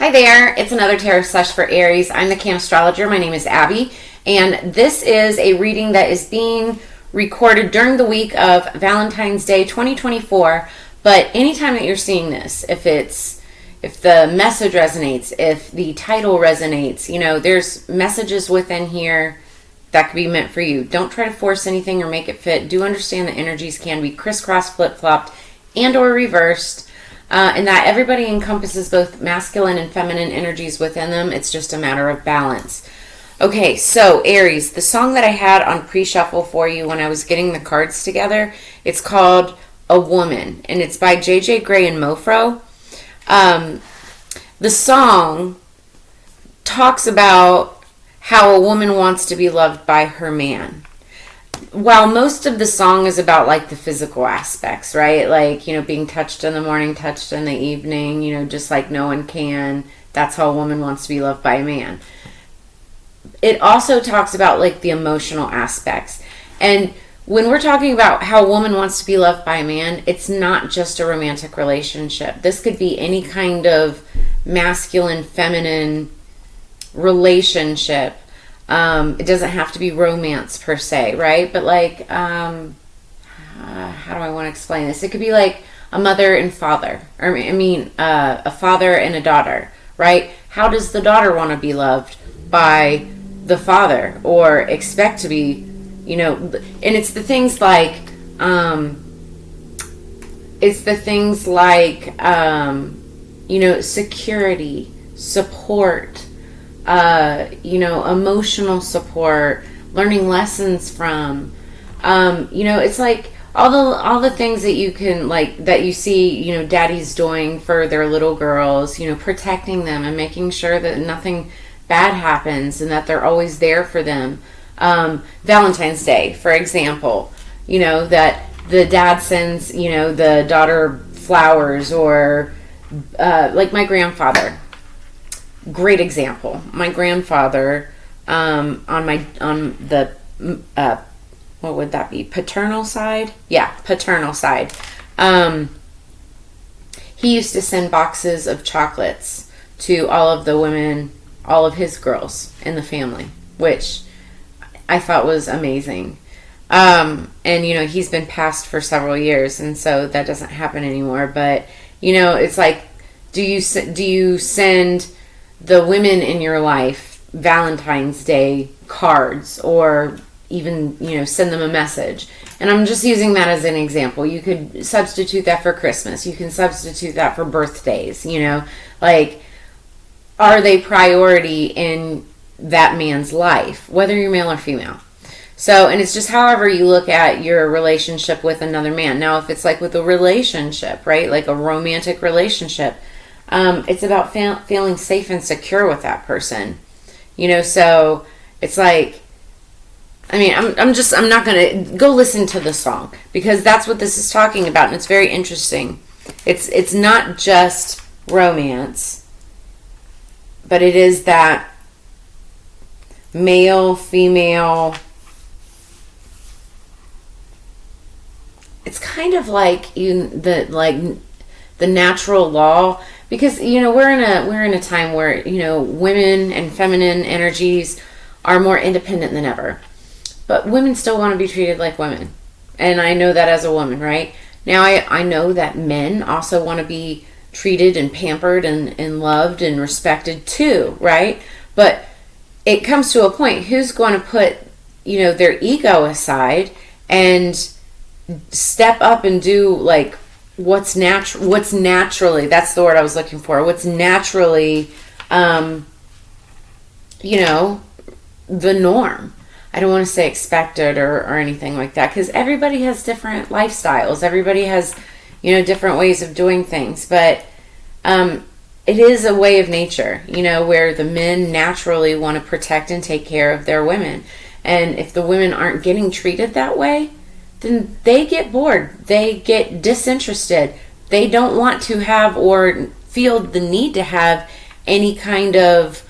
Hi there, it's another tarot slash for Aries. I'm the Cannastrologer. My name is Abby, and this is a reading that is being recorded during the week of Valentine's Day 2024. But anytime that you're seeing this, if the message resonates, if the title resonates, there's messages within here that could be meant for you. Don't try to force anything or make it fit. Do understand that energies can be crisscrossed, flip-flopped, and or reversed. And that everybody encompasses both masculine and feminine energies within them. It's just a matter of balance. Okay, so Aries, the song that I had on pre-shuffle for you when I was getting the cards together, it's called A Woman, and it's by J.J. Grey and Mofro. The song talks about how a woman wants to be loved by her man. While most of the song is about like the physical aspects, right? Like, being touched in the morning, touched in the evening, just like no one can. That's how a woman wants to be loved by a man. It also talks about like the emotional aspects. And when we're talking about how a woman wants to be loved by a man, it's not just a romantic relationship. This could be any kind of masculine, feminine relationship. It doesn't have to be romance per se, right? But like, how do I want to explain this? It could be like a mother and father, or a father and a daughter, right? How does the daughter want to be loved by the father, or expect to be, and it's the things like, security, support, emotional support, learning lessons from, it's like all the things that you can, like, that you see, daddies doing for their little girls, protecting them and making sure that nothing bad happens and that they're always there for them. Valentine's Day, for example, that the dad sends, the daughter flowers, or, like my grandfather. Great example. My grandfather, on the what would that be? Paternal side? Yeah, paternal side. He used to send boxes of chocolates to all of the women, all of his girls in the family, which I thought was amazing. And he's been passed for several years, and so that doesn't happen anymore. But it's like, do you send the women in your life Valentine's Day cards, or even, send them a message? And I'm just using that as an example. You could substitute that for Christmas. You can substitute that for birthdays, like, are they priority in that man's life, whether you're male or female? So, and it's just however you look at your relationship with another man. Now, if it's like with a relationship, right, like a romantic relationship, it's about feeling safe and secure with that person, so it's like, I'm not going to go listen to the song, because that's what this is talking about. And it's very interesting. It's not just romance, but it is that male, female, it's kind of like the natural law. Because, we're in a time where, women and feminine energies are more independent than ever. But women still want to be treated like women. And I know that as a woman, right? Now, I know that men also want to be treated and pampered and loved and respected too, right? But it comes to a point, who's going to put, their ego aside and step up and do, like, what's naturally, that's the word I was looking for, what's naturally, the norm. I don't want to say expected or anything like that, because everybody has different lifestyles. Everybody has, different ways of doing things. But it is a way of nature, where the men naturally want to protect and take care of their women. And if the women aren't getting treated that way, then they get bored. They get disinterested. They don't want to have or feel the need to have any kind of,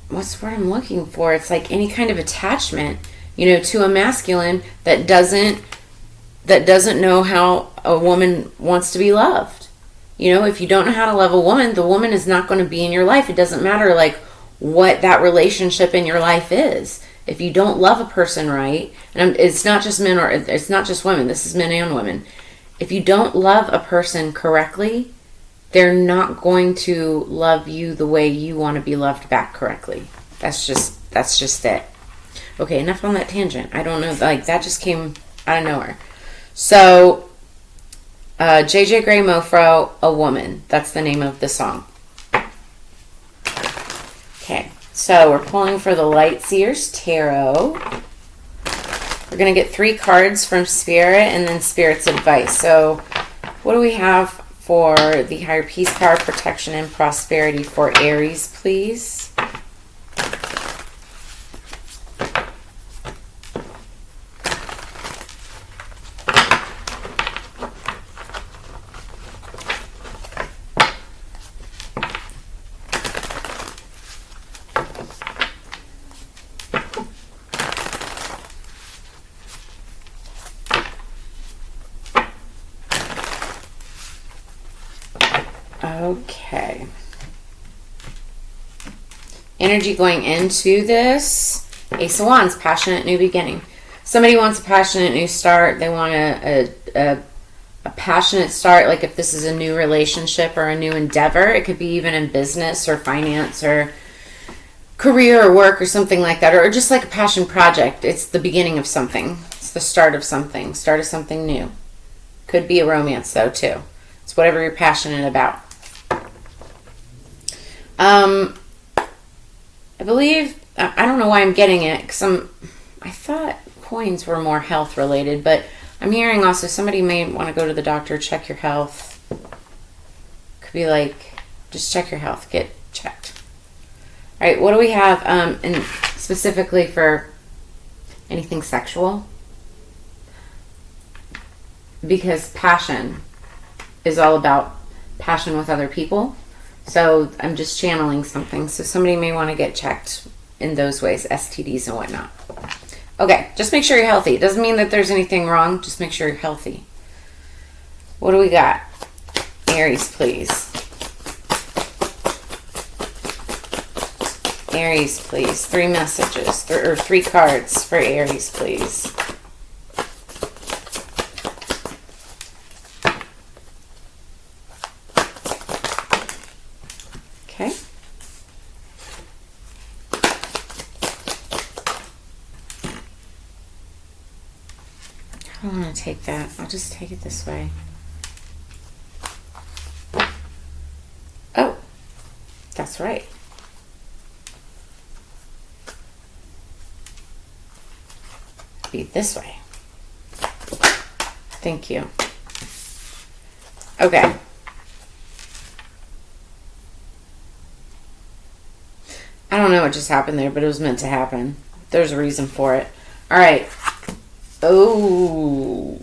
what's the word I'm looking for? It's like any kind of attachment, to a masculine that doesn't know how a woman wants to be loved. You know, if you don't know how to love a woman, the woman is not going to be in your life. It doesn't matter like what that relationship in your life is. If you don't love a person right, and it's not just men or it's not just women, this is men and women. If you don't love a person correctly, they're not going to love you the way you want to be loved back correctly. That's just it. Okay, enough on that tangent. I don't know, like that just came out of nowhere. So, JJ Grey Mofro, A Woman. That's the name of the song. Okay, so we're pulling for the Light Seers Tarot. We're going to get 3 cards from Spirit and then Spirit's advice. So, what do we have for the Higher Peace, Power, Protection, and Prosperity for Aries, please? Okay. Energy going into this. Ace of Wands, passionate new beginning. Somebody wants a passionate new start. They want a passionate start, like if this is a new relationship or a new endeavor. It could be even in business or finance or career or work or something like that. Or just like a passion project. It's the beginning of something. It's the start of something. Start of something new. Could be a romance though too. It's whatever you're passionate about. I believe, I don't know why I'm getting it, because I thought coins were more health related, but I'm hearing also somebody may want to go to the doctor, check your health. Could be like, just check your health, get checked. All right, what do we have, and specifically for anything sexual? Because passion is all about passion with other people. So I'm just channeling something. So somebody may want to get checked in those ways, STDs and whatnot. Okay, just make sure you're healthy. It doesn't mean that there's anything wrong. Just make sure you're healthy. What do we got? Aries, please. Aries, please. 3 messages, or 3 cards for Aries, please. Okay. I don't want to take that. I'll just take it this way. Oh, that's right. Be this way. Thank you. Okay. I don't know what just happened there, but it was meant to happen. There's a reason for it. All right. Oh.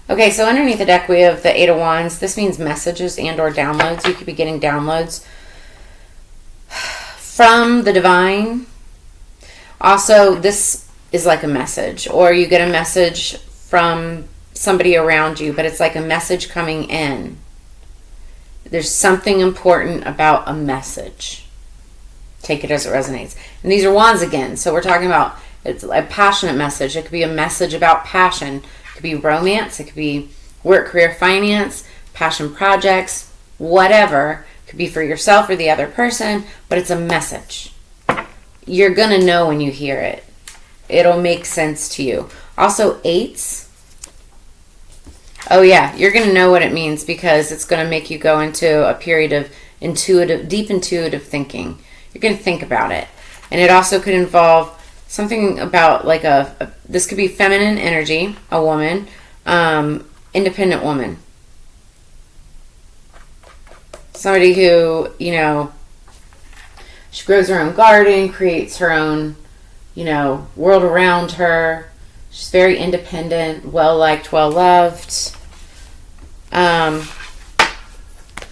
Okay, so underneath the deck we have the 8 of Wands. This means messages and or downloads. You could be getting downloads from the divine. Also, this is like a message. Or you get a message from somebody around you, but it's like a message coming in. There's something important about a message. Take it as it resonates. And these are wands again. So we're talking about, it's a passionate message. It could be a message about passion. It could be romance. It could be work, career, finance, passion projects, whatever. It could be for yourself or the other person, but it's a message. You're going to know when you hear it. It'll make sense to you. Also, 8s. Oh yeah, you're going to know what it means because it's going to make you go into a period of deep intuitive thinking. You're going to think about it. And it also could involve something about like this could be feminine energy, a woman, independent woman. Somebody who, she grows her own garden, creates her own, world around her. She's very independent, well-liked, well-loved. But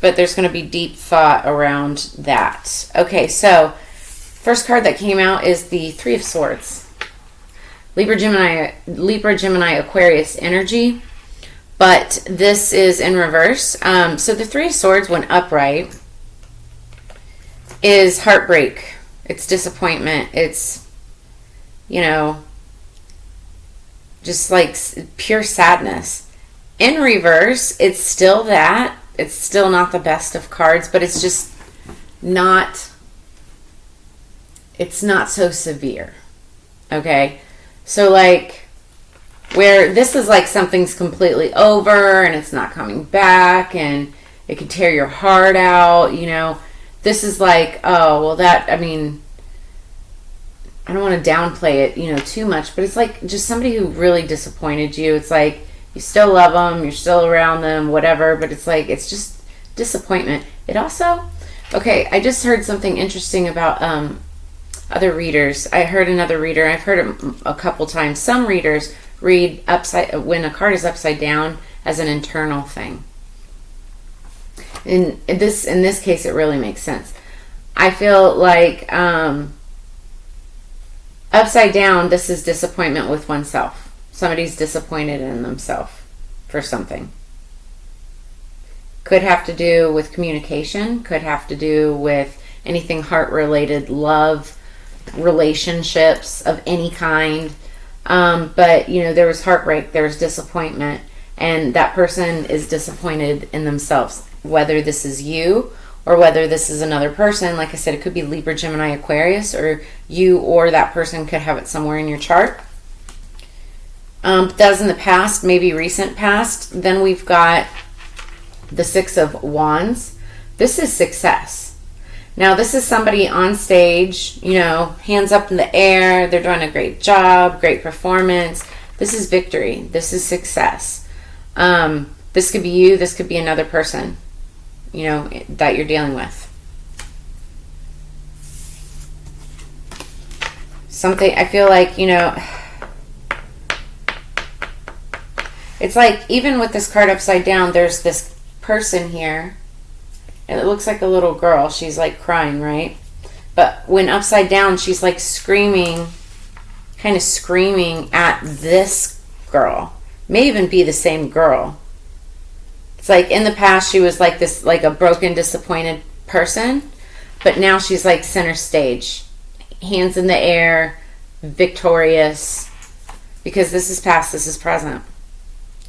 there's going to be deep thought around that. Okay, so first card that came out is the 3 of Swords. Libra, Gemini, Aquarius energy. But this is in reverse. So the Three of Swords, when upright, is heartbreak. It's disappointment. It's, just like pure sadness. In reverse, it's still that. It's still not the best of cards, but it's just not, it's not so severe. Okay? So like, where this is like something's completely over and it's not coming back and it could tear your heart out, This is like, oh, well I don't want to downplay it, too much, but it's like just somebody who really disappointed you. It's like, you still love them, you're still around them, whatever, but it's like, it's just disappointment. It also, okay, I just heard something interesting about other readers. I heard another reader, I've heard it a couple times. Some readers read when a card is upside down as an internal thing. In this case, it really makes sense. I feel like upside down, this is disappointment with oneself. Somebody's disappointed in themselves for something. Could have to do with communication. Could have to do with anything heart-related, love, relationships of any kind. But, there was heartbreak, there was disappointment, and that person is disappointed in themselves. Whether this is you or whether this is another person. Like I said, it could be Libra, Gemini, Aquarius, or you or that person could have it somewhere in your chart. That was in the past, maybe recent past. Then we've got the Six of Wands. This is success. Now, this is somebody on stage, hands up in the air. They're doing a great job, great performance. This is victory. This is success. This could be you. This could be another person, that you're dealing with. Something, I feel like, it's like, even with this card upside down, there's this person here, and it looks like a little girl. She's like crying, right? But when upside down, she's like screaming, kind of screaming at this girl. May even be the same girl. It's like in the past, she was like this, like a broken, disappointed person, but now she's like center stage, hands in the air, victorious, because this is past, this is present.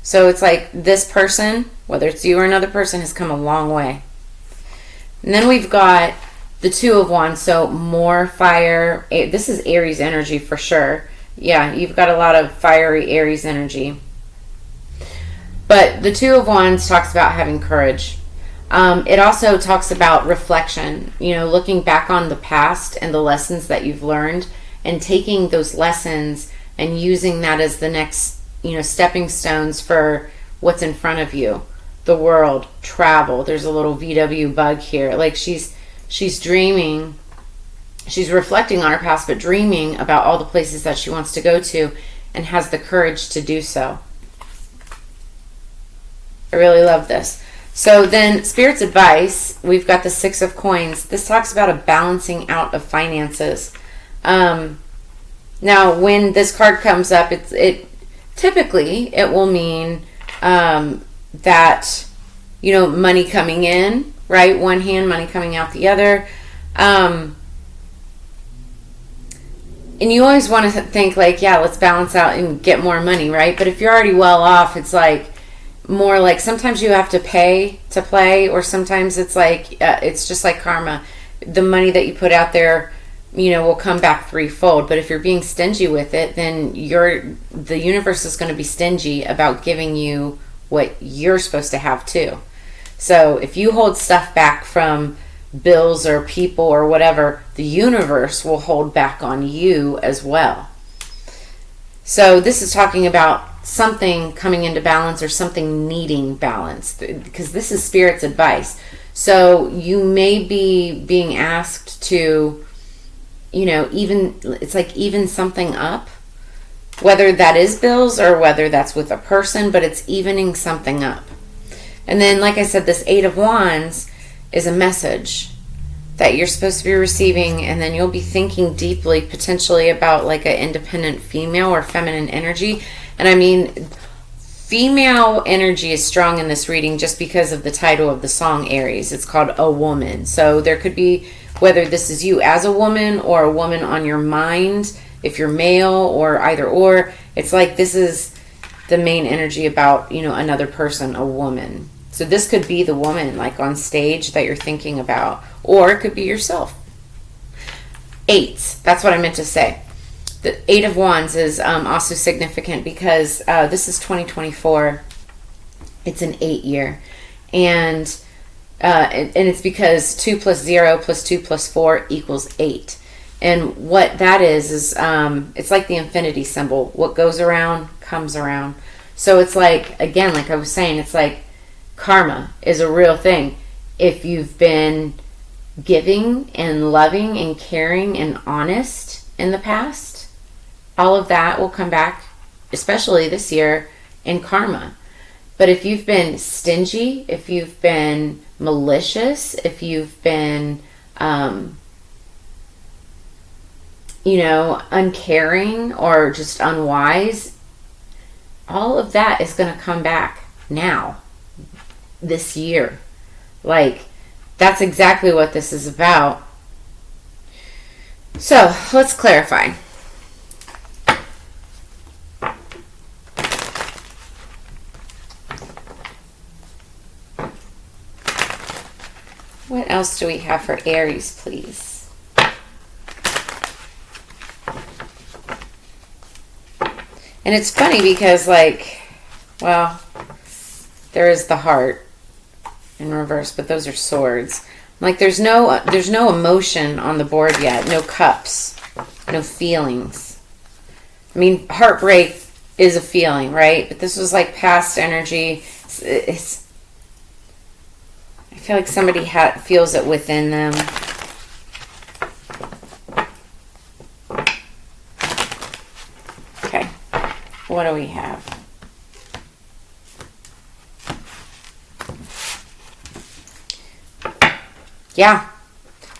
So it's like this person, whether it's you or another person, has come a long way. And then we've got the Two of Wands, so more fire. This is Aries energy for sure. Yeah, you've got a lot of fiery Aries energy. But the Two of Wands talks about having courage. It also talks about reflection, looking back on the past and the lessons that you've learned and taking those lessons and using that as the next stepping stones for what's in front of you. The world, travel. There's a little VW bug here. Like she's dreaming, she's reflecting on her past, but dreaming about all the places that she wants to go to and has the courage to do so. I really love this. So then Spirit's advice, we've got the Six of Coins. This talks about a balancing out of finances. Now, when this card comes up, it typically it will mean that money coming in, right? One hand, money coming out the other. And you always want to think like, yeah, let's balance out and get more money, right? But if you're already well off, it's like more like sometimes you have to pay to play, or sometimes it's like it's just like karma. The money that you put out there, will come back threefold. But if you're being stingy with it, then the universe is going to be stingy about giving you what you're supposed to have too. So if you hold stuff back from bills or people or whatever, the universe will hold back on you as well. So this is talking about something coming into balance or something needing balance, because this is Spirit's advice. So you may be being asked to, even something up, whether that is bills or whether that's with a person, but it's evening something up. And then, like I said, this Eight of Wands is a message that you're supposed to be receiving, and then you'll be thinking deeply, potentially about like an independent female or feminine energy. And I mean, female energy is strong in this reading just because of the title of the song, Aries. It's called A Woman. So there could be, whether this is you as a woman or a woman on your mind, if you're male or either or, it's like this is the main energy about, another person, a woman. So this could be the woman like on stage that you're thinking about, or it could be yourself. 8, that's what I meant to say. The 8 of Wands is also significant because this is 2024. It's an 8 year. And it's because 2 plus 0 plus 2 plus 4 equals 8. And what that is it's like the infinity symbol. What goes around comes around. So it's like, again, like I was saying, it's like karma is a real thing. If you've been giving and loving and caring and honest in the past, all of that will come back, especially this year, in karma. But if you've been stingy, if you've been malicious, if you've been, uncaring or just unwise, all of that is going to come back now, this year. Like, that's exactly what this is about. So, let's clarify. What else do we have for Aries, please? And it's funny because, there is the heart in reverse, but those are swords. Like, there's no emotion on the board yet. No cups. No feelings. I mean, heartbreak is a feeling, right? But this was like past energy. I feel like somebody feels it within them. Okay. What do we have? Yeah.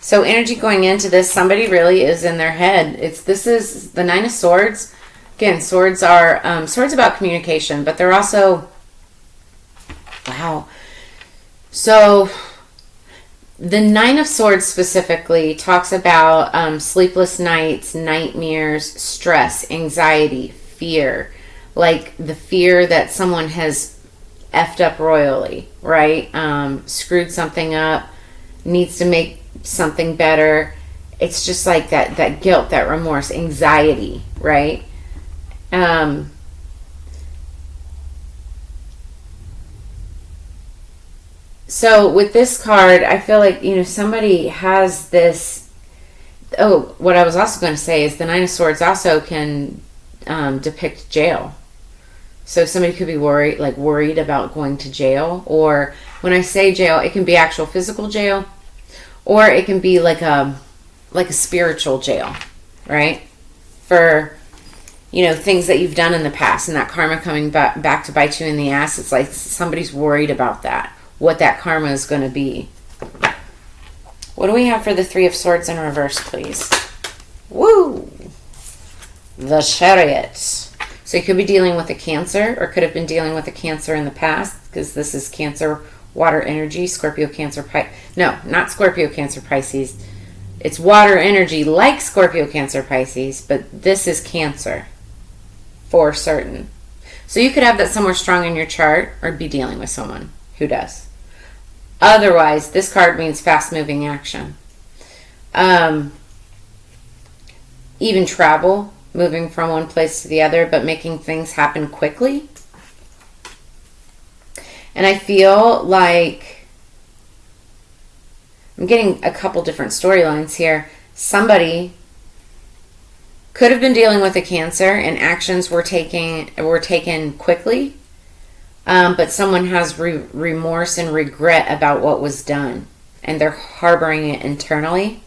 So energy going into this, somebody really is in their head. This is the 9 of Swords. Again, swords are swords about communication, but they're also, wow. So the 9 of Swords specifically talks about sleepless nights, nightmares, stress, anxiety, fear. Like the fear that someone has effed up royally, right? Screwed something up, needs to make something better. It's just like that guilt, that remorse, anxiety, right? So with this card, I feel like, somebody has this. Oh, what I was also going to say is the 9 of Swords also can depict jail. So somebody could be worried about going to jail. Or when I say jail, it can be actual physical jail, or it can be like a spiritual jail, right? For, things that you've done in the past and that karma coming back to bite you in the ass. It's like somebody's worried about that, what that karma is going to be. What do we have for the 3 of Swords in reverse, please? Woo! The Chariot. So you could be dealing with a Cancer, or could have been dealing with a Cancer in the past, because this is Cancer, water energy, Scorpio, Cancer, no, not Scorpio, Cancer, Pisces. It's water energy like Scorpio, Cancer, Pisces, but this is Cancer for certain. So you could have that somewhere strong in your chart, or be dealing with someone who does. Otherwise, this card means fast-moving action. Even travel, moving from one place to the other, but making things happen quickly. And I feel like I'm getting a couple different storylines here. Somebody could have been dealing with a Cancer and actions were taken quickly. But someone has remorse and regret about what was done, and they're harboring it internally.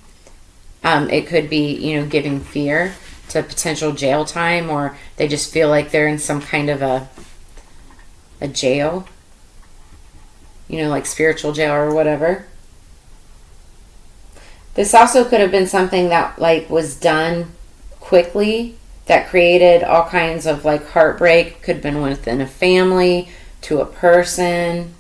It could be, giving fear to potential jail time, or they just feel like they're in some kind of a jail, like spiritual jail or whatever. This also could have been something that was done quickly that created all kinds of like heartbreak. Could have been within a family, to a person.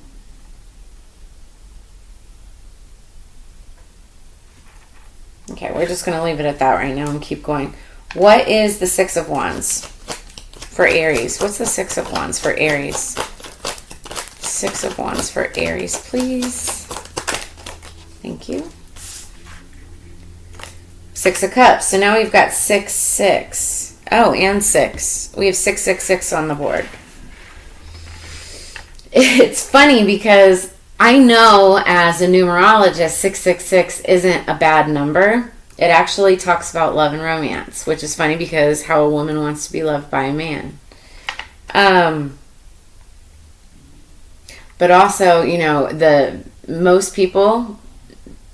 Okay, we're just going to leave it at that right now and keep going. What is the Six of Wands for Aries? What's the Six of Wands for Aries? Six of Wands for Aries, please. Thank you. Six of Cups. So now we've got 6, 6. Oh, and 6. We have 6, 6, 6 on the board. It's funny because I know as a numerologist, 666 isn't a bad number. It actually talks about love and romance, which is funny because how a woman wants to be loved by a man. But also, you know, most people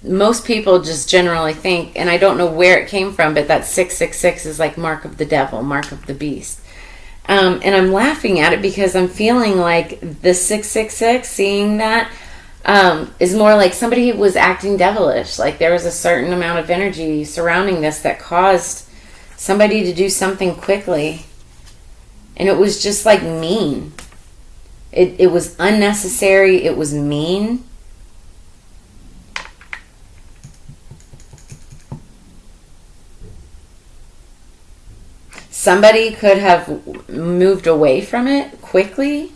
just generally think, and I don't know where it came from, but that 666 is like mark of the devil, mark of the beast. And I'm laughing at it because I'm feeling like the 666, seeing that, is more like somebody was acting devilish. Like there was a certain amount of energy surrounding this that caused somebody to do something quickly. And it was just like mean. It was unnecessary. It was mean. Somebody could have moved away from it quickly.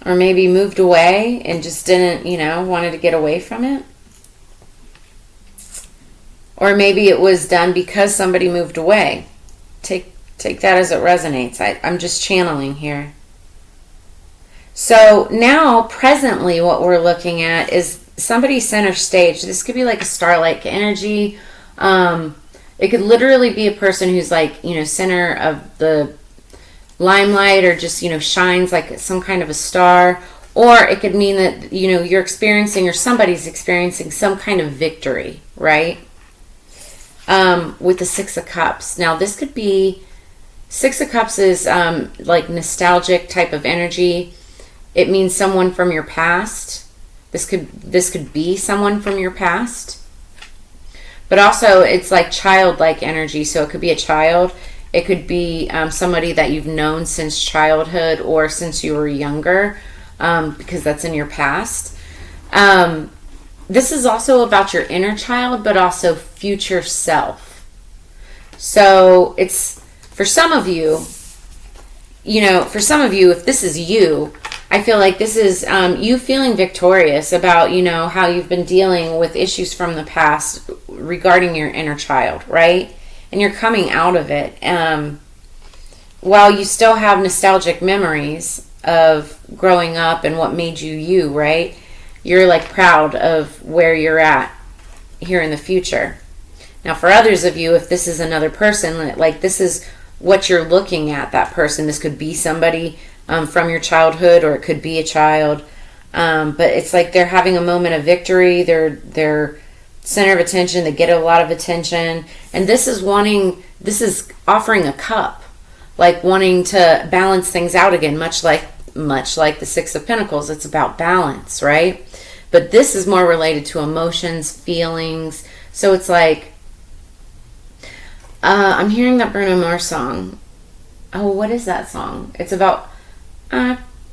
Or maybe moved away and just didn't, wanted to get away from it. Or maybe it was done because somebody moved away. Take that as it resonates. I'm just channeling here. So now, presently, what we're looking at is somebody center stage. This could be like a star-like energy. It could literally be a person who's like, center of the limelight, or just, shines like some kind of a star. Or it could mean that, you're experiencing, or somebody's experiencing some kind of victory, right? With the Six of Cups. Now, this could be, Six of Cups is like nostalgic type of energy. It means someone from your past. This could be someone from your past. But also, it's like childlike energy. So it could be a child. It could be somebody that you've known since childhood or since you were younger, because that's in your past. This is also about your inner child, but also future self. So it's, for some of you, if this is you, I feel like this is you feeling victorious about, how you've been dealing with issues from the past regarding your inner child, right? And you're coming out of it. While you still have nostalgic memories of growing up and what made you you, right? You're like proud of where you're at here in the future. Now, for others of you, if this is another person, like this is what you're looking at, that person. This could be somebody from your childhood, or it could be a child. But it's like they're having a moment of victory. They're center of attention. They get a lot of attention. And this is offering a cup, like wanting to balance things out again, much like the Six of Pentacles. It's about balance, right? But this is more related to emotions, feelings. So it's like, I'm hearing that Bruno Mars song. Oh, what is that song? It's about,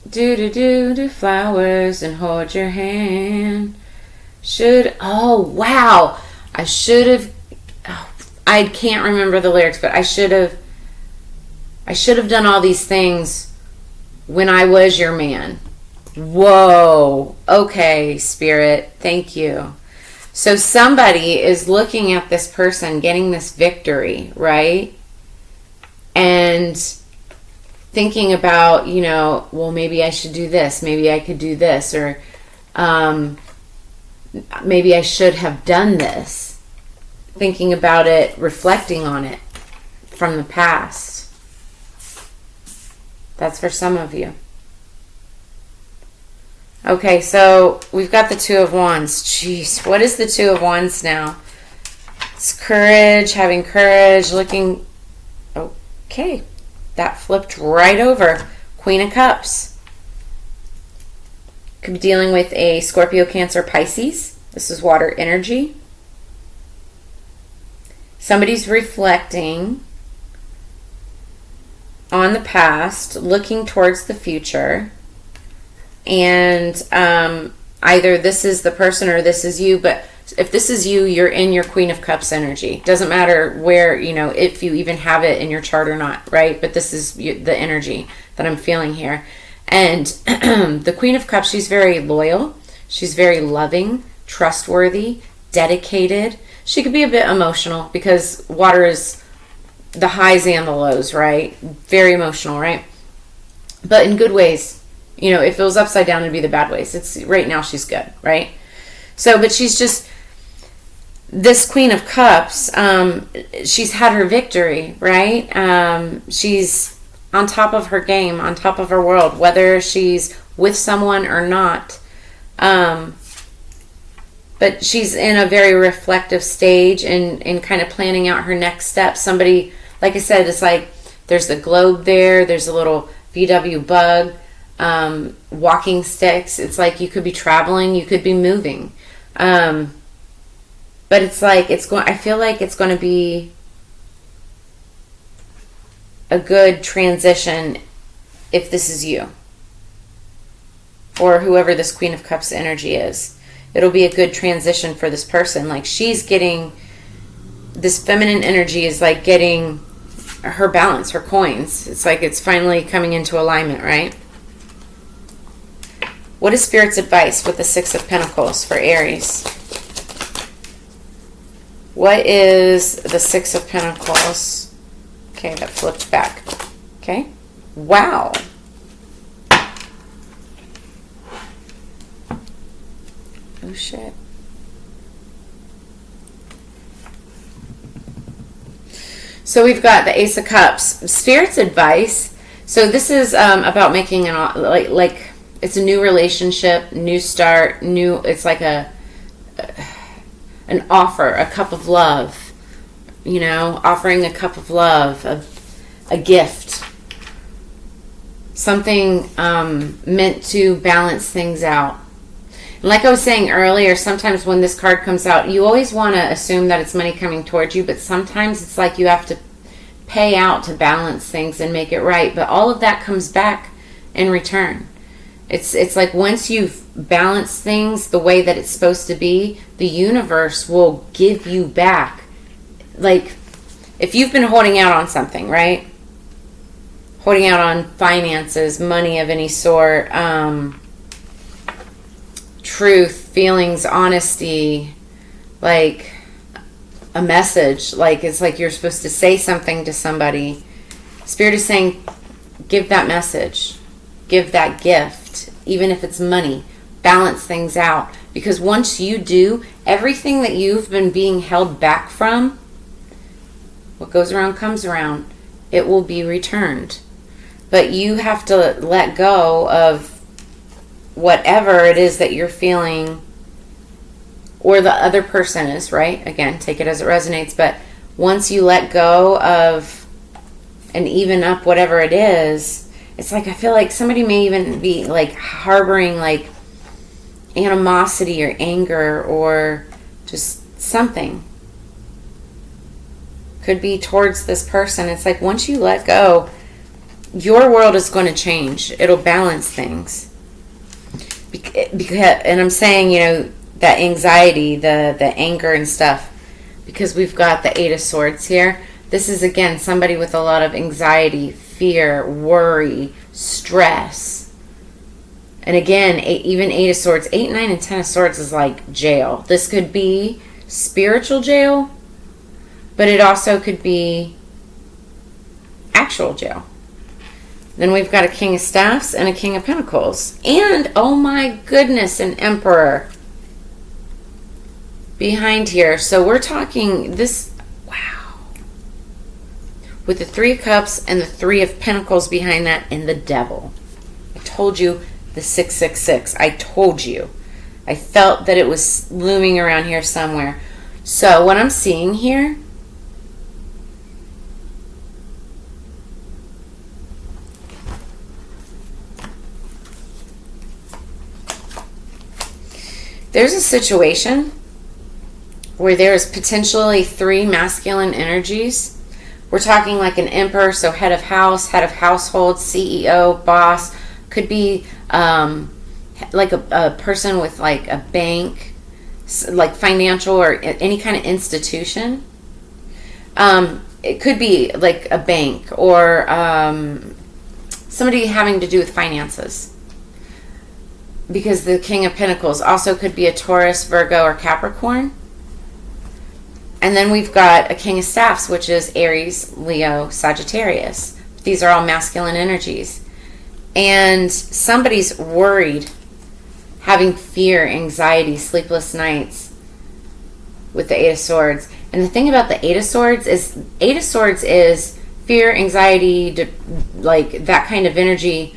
do flowers and hold your hand. Oh, wow. I can't remember the lyrics, but I should have done all these things when I was your man. Whoa. Okay, Spirit. Thank you. So somebody is looking at this person getting this victory, right? And thinking about, well, maybe I should do this. Maybe I could do this. Or maybe I should have done this. Thinking about it, reflecting on it from the past. That's for some of you. Okay, so we've got the Two of Wands. Jeez, what is the Two of Wands now? It's courage, having courage, looking... Okay, that flipped right over. Queen of Cups. Could be dealing with a Scorpio, Cancer, Pisces. This is water energy. Somebody's reflecting on the past, looking towards the future, and either this is the person or this is you, but if this is you, you're in your Queen of Cups energy. Doesn't matter where, if you even have it in your chart or not, right? But this is the energy that I'm feeling here. And the Queen of Cups, she's very loyal. She's very loving, trustworthy, dedicated. She could be a bit emotional because water is the highs and the lows, right? Very emotional, right? But in good ways. If it was upside down, it'd be the bad ways. It's right now she's good, right? So, but she's just this Queen of Cups. She's had her victory, right? She's on top of her game, on top of her world, whether she's with someone or not. But she's in a very reflective stage and kind of planning out her next steps. Somebody, like I said, it's like there's the globe there. There's a little VW bug, walking sticks. It's like you could be traveling, you could be moving. But it's like I feel like it's going to be a good transition if this is you or whoever this Queen of Cups energy is. It'll be a good transition for this person. Like she's getting, this feminine energy is like getting her balance, her coins. It's like it's finally coming into alignment, right? What is Spirit's advice with the Six of Pentacles for Aries? What is the Six of Pentacles? Okay, that flipped back. Okay. Wow. Oh, shit. So we've got the Ace of Cups. Spirit's advice. So this is about making like it's a new relationship, new start, new. It's like an offer, a cup of love. Offering a cup of love, a gift, something meant to balance things out. And like I was saying earlier, sometimes when this card comes out, you always want to assume that it's money coming towards you, but sometimes it's like you have to pay out to balance things and make it right. But all of that comes back in return. It's like once you've balanced things the way that it's supposed to be, the universe will give you back. Like if you've been holding out on something, right? Holding out on finances, money of any sort, truth, feelings, honesty, like a message, like it's like you're supposed to say something to somebody. Spirit is saying, give that message, give that gift, even if it's money, balance things out. Because once you do, everything that you've been being held back from, what goes around comes around, it will be returned. But you have to let go of whatever it is that you're feeling or the other person is, right? Again, take it as it resonates. But once you let go of and even up whatever it is, it's like I feel like somebody may even be like harboring like animosity or anger or just something. Could be towards this person. It's like once you let go, your world is going to change. It'll balance things. Because, and I'm saying, that anxiety, the anger and stuff, because we've got the Eight of Swords here. This is, again, somebody with a lot of anxiety, fear, worry, stress. And again, even Eight of Swords, 8, 9, and 10 of Swords is like jail. This could be spiritual jail, but it also could be actual jail. Then we've got a King of Staffs and a King of Pentacles. And, oh my goodness, an Emperor behind here. So we're talking this, wow. With the Three of Cups and the Three of Pentacles behind that and the Devil. I told you the 666. I told you. I felt that it was looming around here somewhere. So what I'm seeing here, there's a situation where there is potentially 3 masculine energies. We're talking like an emperor, so head of house, head of household, CEO, boss. Could be like a person with like a bank, like financial or any kind of institution. It could be like a bank or somebody having to do with finances. Because the King of Pentacles also could be a Taurus, Virgo, or Capricorn. And then we've got a King of Staffs, which is Aries, Leo, Sagittarius. These are all masculine energies. And somebody's worried, having fear, anxiety, sleepless nights with the Eight of Swords. And the thing about the Eight of Swords is fear, anxiety, like that kind of energy,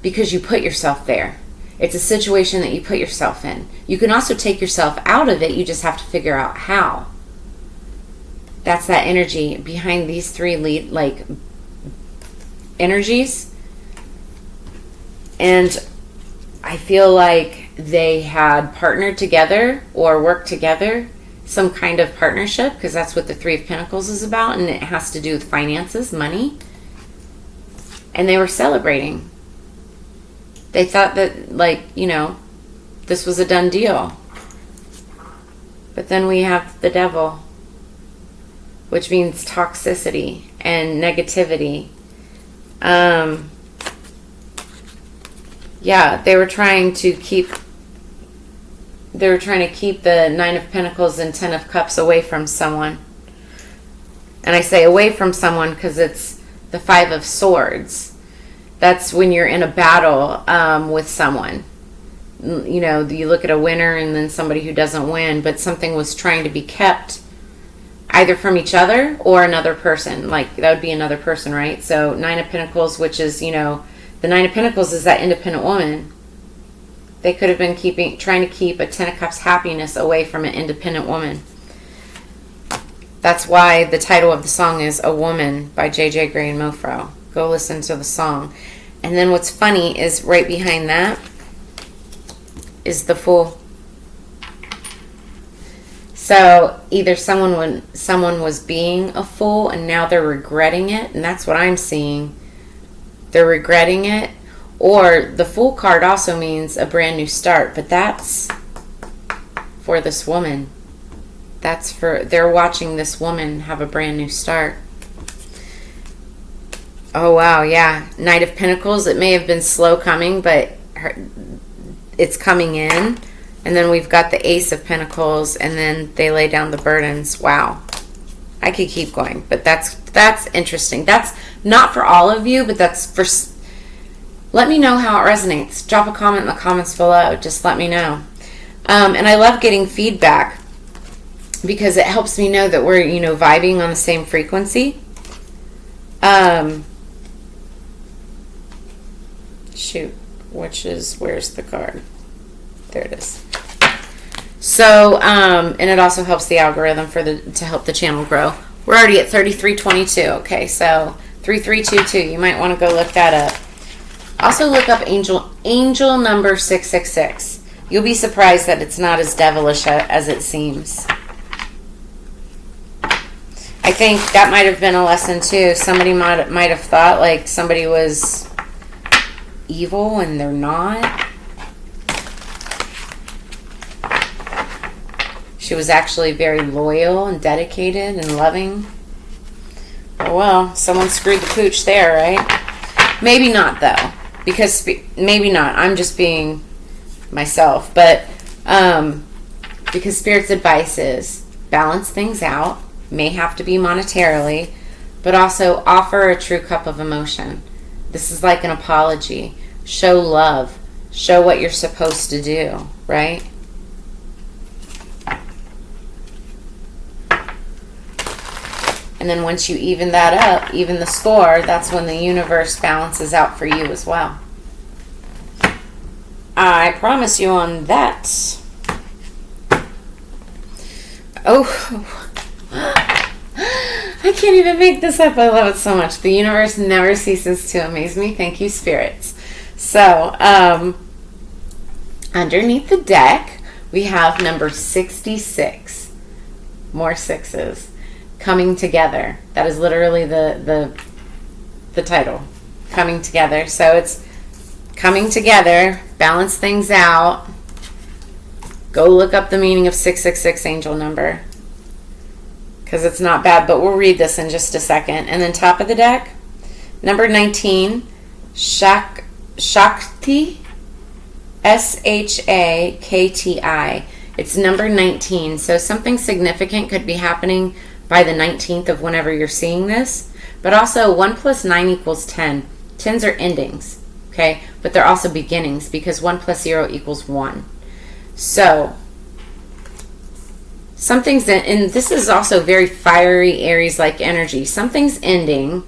because you put yourself there. It's a situation that you put yourself in. You can also take yourself out of it. You just have to figure out how. That's that energy behind these 3 energies. And I feel like they had partnered together or worked together, some kind of partnership, because that's what the 3 of Pentacles is about, and it has to do with finances, money. And they were celebrating. They thought that, this was a done deal. But then we have the devil, which means toxicity and negativity. They were trying to keep the 9 of Pentacles and 10 of Cups away from someone. And I say away from someone because it's the 5 of Swords. That's when you're in a battle with someone. You look at a winner and then somebody who doesn't win, but something was trying to be kept either from each other or another person. Like, that would be another person, right? So 9 of Pentacles, which is, the 9 of Pentacles is that independent woman. They could have been trying to keep a 10 of Cups happiness away from an independent woman. That's why the title of the song is A Woman by J.J. Grey and Mofro. Go listen to the song. And then what's funny is right behind that is the Fool. So either someone was being a fool and now they're regretting it, and that's what I'm seeing. They're regretting it. Or the Fool card also means a brand new start, but that's for this woman. They're watching this woman have a brand new start. Oh, wow, yeah. Knight of Pentacles, it may have been slow coming, but it's coming in. And then we've got the Ace of Pentacles, and then they lay down the burdens. Wow. I could keep going, but that's interesting. That's not for all of you, but that's for... Let me know how it resonates. Drop a comment in the comments below. Just let me know. And I love getting feedback because it helps me know that we're, vibing on the same frequency. Where's the card? There it is. So, and it also helps the algorithm to help the channel grow. We're already at 3322. Okay, so 3322. You might want to go look that up. Also look up angel number 666. You'll be surprised that it's not as devilish as it seems. I think that might have been a lesson too. Somebody might have thought like somebody was evil and they're not. She was actually very loyal and dedicated and loving. Oh well, someone screwed the pooch there, right? Maybe not though, because maybe not. I'm just being myself, but because Spirit's advice is balance things out. May have to be monetarily, but also offer a true cup of emotion. This is like an apology. Show love. Show what you're supposed to do, right? And then once you even that up, even the score, that's when the universe balances out for you as well. I promise you on that. Oh, I can't even make this up. I love it so much. The universe never ceases to amaze me. Thank you, spirits. So, underneath the deck, we have number 66. more sixes. Coming together. That is literally the title. Coming together. So it's coming together, balance things out. Go look up the meaning of 666 angel number, because it's not bad, but we'll read this in just a second. And then top of the deck, number 19, Shakti, Shakti. It's number 19. So something significant could be happening by the 19th of whenever you're seeing this. But also 1 plus 9 equals 10. 10s are endings, okay? But they're also beginnings, because 1 plus 0 equals 1. So something's in, and this is also very fiery Aries-like energy. Something's ending.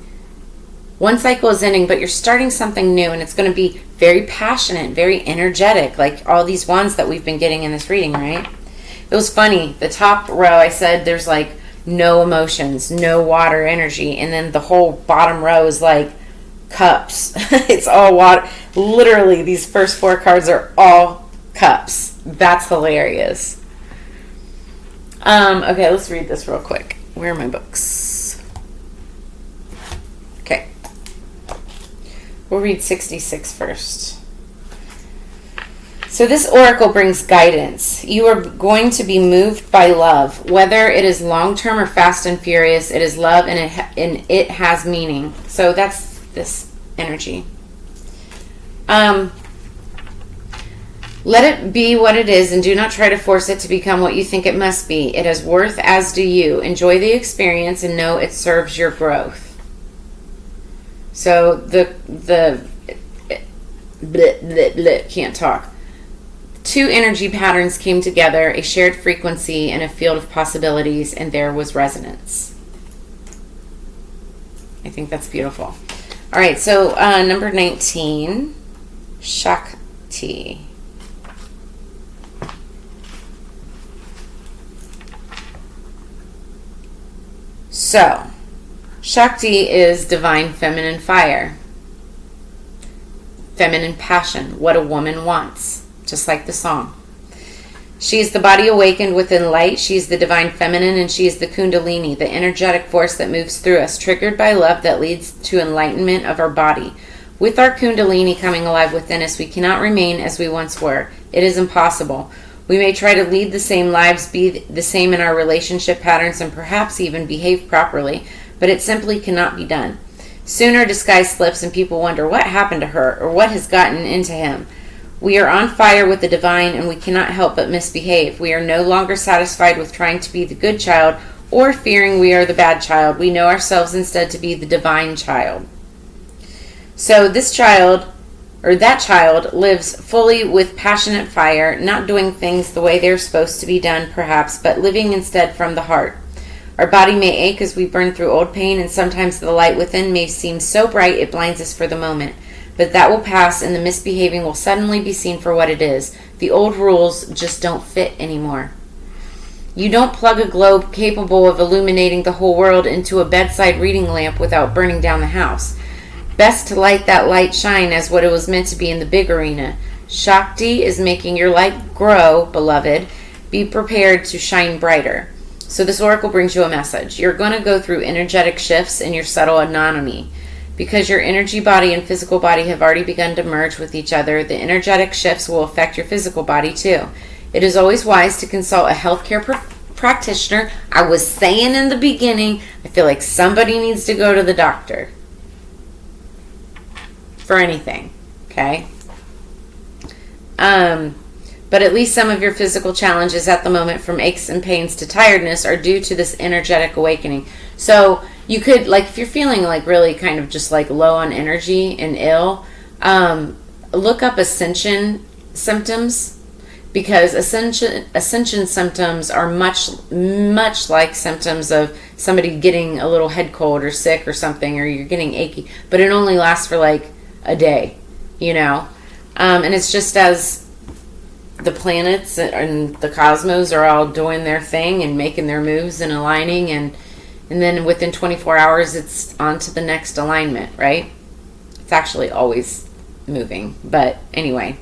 One cycle is ending, but you're starting something new, and it's going to be very passionate, very energetic, like all these wands that we've been getting in this reading, right? It was funny. The top row, I said there's like no emotions, no water energy, and then the whole bottom row is like cups. It's all water. Literally, these first 4 cards are all cups. That's hilarious. Okay, let's read this real quick. Where are my books? Okay. We'll read 66 first. So this oracle brings guidance. You are going to be moved by love. Whether it is long-term or fast and furious, it is love, and it has meaning. So that's this energy. Let it be what it is, and do not try to force it to become what you think it must be. It has worth, as do you. Enjoy the experience and know it serves your growth. So can't talk. 2 energy patterns came together, a shared frequency and a field of possibilities, and there was resonance. I think that's beautiful. All right, so number 19, Shakti. So, Shakti is divine feminine fire, feminine passion, what a woman wants, just like the song. She is the body awakened within light. She is the divine feminine, and she is the kundalini, the energetic force that moves through us, triggered by love that leads to enlightenment of our body. With our kundalini coming alive within us, we cannot remain as we once were. It is impossible. We may try to lead the same lives, be the same in our relationship patterns, and perhaps even behave properly, but it simply cannot be done. Soon our disguise slips and people wonder what happened to her or what has gotten into him. We are on fire with the divine, and we cannot help but misbehave. We are no longer satisfied with trying to be the good child or fearing we are the bad child. We know ourselves instead to be the divine child. So this child, or that child, lives fully with passionate fire, not doing things the way they're supposed to be done, perhaps, but living instead from the heart. Our body may ache as we burn through old pain, and sometimes the light within may seem so bright it blinds us for the moment. But that will pass, and the misbehaving will suddenly be seen for what it is. The old rules just don't fit anymore. You don't plug a globe capable of illuminating the whole world into a bedside reading lamp without burning down the house. Best to light that light shine as what it was meant to be in the big arena. Shakti is making your light grow, beloved. Be prepared to shine brighter. So this oracle brings you a message. You're going to go through energetic shifts in your subtle anatomy. Because your energy body and physical body have already begun to merge with each other, the energetic shifts will affect your physical body too. It is always wise to consult a healthcare practitioner. I was saying in the beginning, I feel like somebody needs to go to the doctor for anything, okay? But at least some of your physical challenges at the moment, from aches and pains to tiredness, are due to this energetic awakening. So you could, like, if you're feeling like really kind of just like low on energy and ill, look up ascension symptoms, because ascension symptoms are much like symptoms of somebody getting a little head cold or sick or something, or you're getting achy, but it only lasts for like a day, you know? And it's just as the planets and the cosmos are all doing their thing and making their moves and aligning, and then within 24 hours it's on to the next alignment, right? It's actually always moving, but anyway.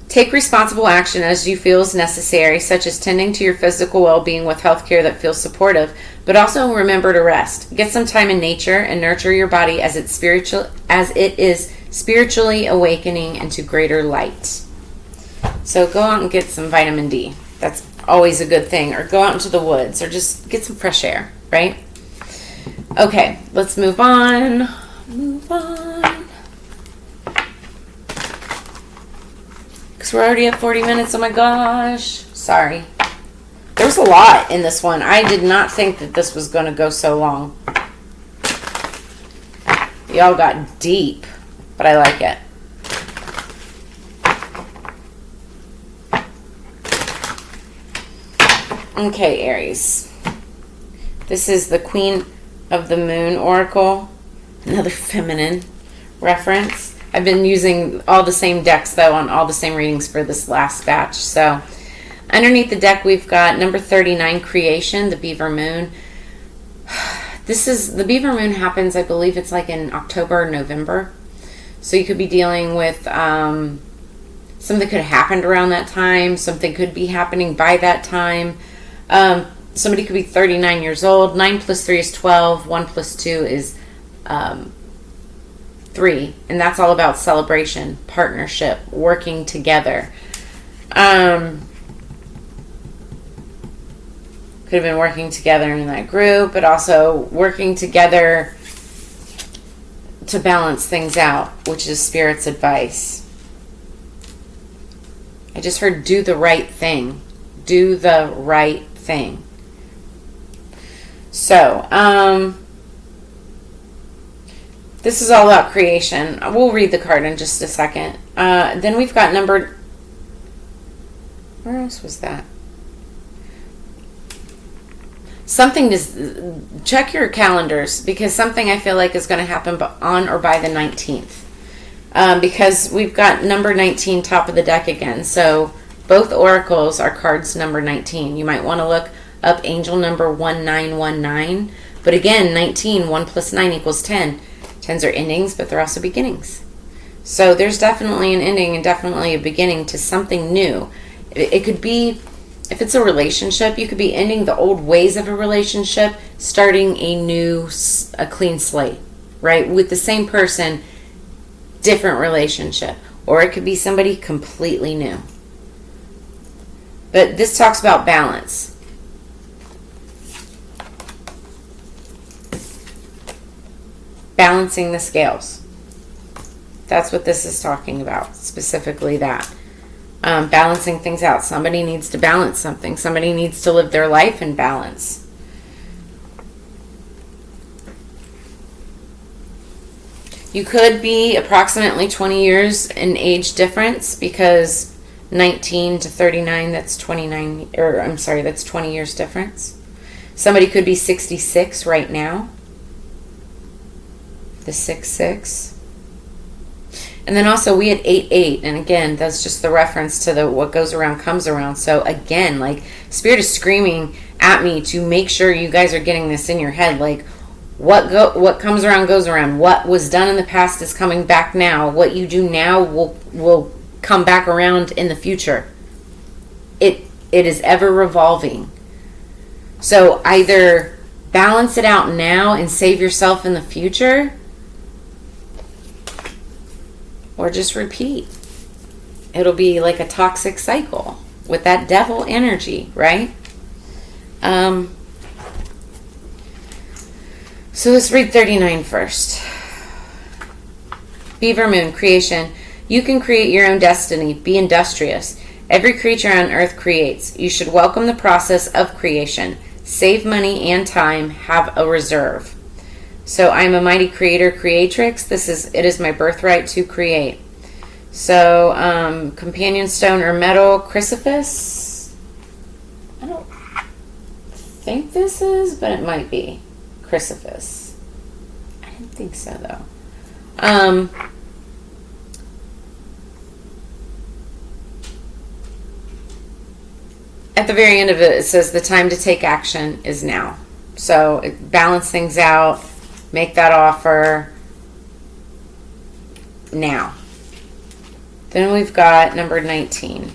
Take responsible action as you feel is necessary, such as tending to your physical well-being with healthcare that feels supportive, but also remember to rest. Get some time in nature and nurture your body as it is spiritually awakening into greater light. So go out and get some vitamin D. That's always a good thing. Or go out into the woods, or just get some fresh air, right? Okay, let's move on. Because we're already at 40 minutes. Oh my gosh. Sorry. There's a lot in this one. I did not think that this was going to go so long. Y'all got deep, but I like it. Okay, Aries. This is the Queen of the Moon Oracle. Another feminine reference. I've been using all the same decks, though, on all the same readings for this last batch. So, underneath the deck, we've got number 39, Creation, the Beaver Moon. The Beaver Moon happens, I believe it's like in October or November. So you could be dealing with something could have happened around that time. Something could be happening by that time. Somebody could be 39 years old. 9 plus 3 is 12. 1 plus 2 is 3. And that's all about celebration, partnership, working together. Could have been working together in that group, but also working together to balance things out, which is Spirit's advice. I just heard do the right thing. Do the right thing. So, this is all about creation. We'll read the card in just a second. Then we've got number... Where else was that? Something is... Check your calendars, because something I feel like is going to happen on or by the 19th. Because we've got number 19 top of the deck again. So both oracles are cards number 19. You might want to look up angel number 1919. But again, 19, 1 plus 9 equals 10. 10s are endings, but they're also beginnings. So there's definitely an ending and definitely a beginning to something new. It could be, if it's a relationship, you could be ending the old ways of a relationship, starting a clean slate, right? With the same person, different relationship. Or it could be somebody completely new. But this talks about balance. Balancing the scales. That's what this is talking about, specifically that. Balancing things out. Somebody needs to balance something. Somebody needs to live their life in balance. You could be approximately 20 years in age difference, because 19 to 39, that's 20 years difference. Somebody could be 66 right now. The 6-6. And then also we had 8-8, and again, that's just the reference to the what goes around comes around. So again, like, Spirit is screaming at me to make sure you guys are getting this in your head. Like, what comes around goes around. What was done in the past is coming back now. What you do now will come back around in the future. It is ever revolving. So either balance it out now and save yourself in the future, or just repeat. It'll be like a toxic cycle with that devil energy, right? So let's read 39 first. Beaver Moon, creation. You can create your own destiny. Be industrious. Every creature on earth creates. You should welcome the process of creation. Save money and time. Have a reserve. So I'm a mighty creator, creatrix. It is my birthright to create. So companion stone or metal, chrysoprase. I don't think this is, but it might be chrysoprase. I didn't think so though. At the very end of it, it says the time to take action is now. So balance things out, make that offer now. Then we've got number 19.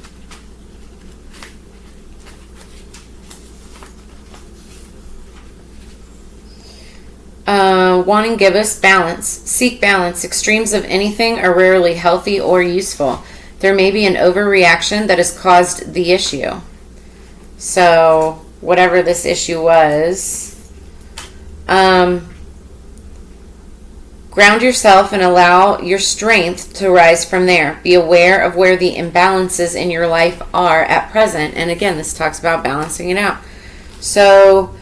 Wanting gibbous, balance. Seek balance. Extremes of anything are rarely healthy or useful. There may be an overreaction that has caused the issue. So, whatever this issue was, ground yourself and allow your strength to rise from there. Be aware of where the imbalances in your life are at present. And again, this talks about balancing it out. So,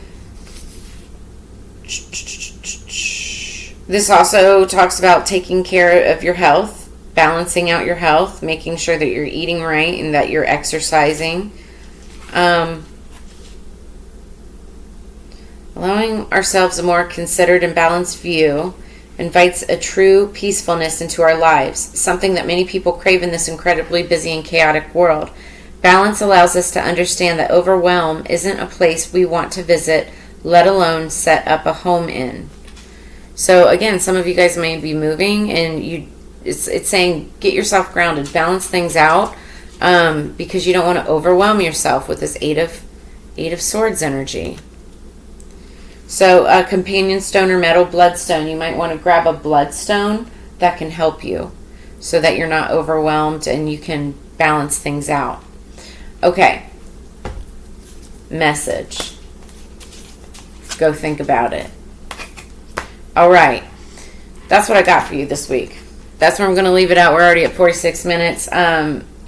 this also talks about taking care of your health, balancing out your health, making sure that you're eating right and that you're exercising. Allowing ourselves a more considered and balanced view invites a true peacefulness into our lives, something that many people crave in this incredibly busy and chaotic world. Balance allows us to understand that overwhelm isn't a place we want to visit, let alone set up a home in. So again, some of you guys may be moving, and it's saying get yourself grounded, balance things out, because you don't want to overwhelm yourself with this Eight of Swords energy. So a companion stone or metal bloodstone, you might want to grab a bloodstone that can help you so that you're not overwhelmed and you can balance things out. Okay. Message. Go think about it. All right. That's what I got for you this week. That's where I'm going to leave it out. We're already at 46 minutes.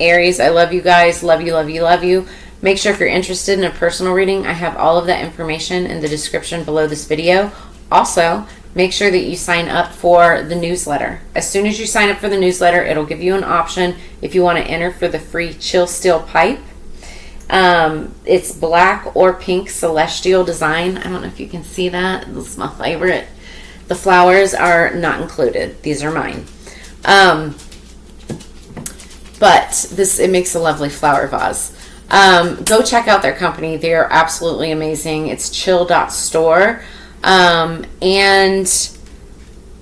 Aries, I love you guys. Love you, love you, love you. Make sure if you're interested in a personal reading, I have all of that information in the description below this video. Also, make sure that you sign up for the newsletter. As soon as you sign up for the newsletter, it'll give you an option if you want to enter for the free Chill Steel Pipe. It's black or pink celestial design. I don't know if you can see that. This is my favorite. The flowers are not included. These are mine. But it makes a lovely flower vase. Go check out their company. They are absolutely amazing. It's chill.store. And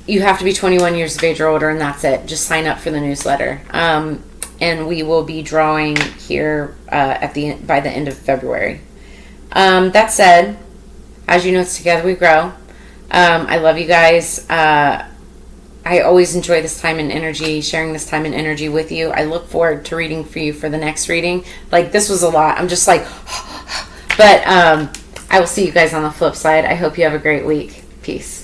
you have to be 21 years of age or older, and that's it. Just sign up for the newsletter. And we will be drawing here by the end of February. That said, as you know, it's Together We Grow. I love you guys. I always enjoy this time and energy, sharing this time and energy with you. I look forward to reading for you for the next reading. Like, this was a lot. I'm just like, but I will see you guys on the flip side. I hope you have a great week. Peace.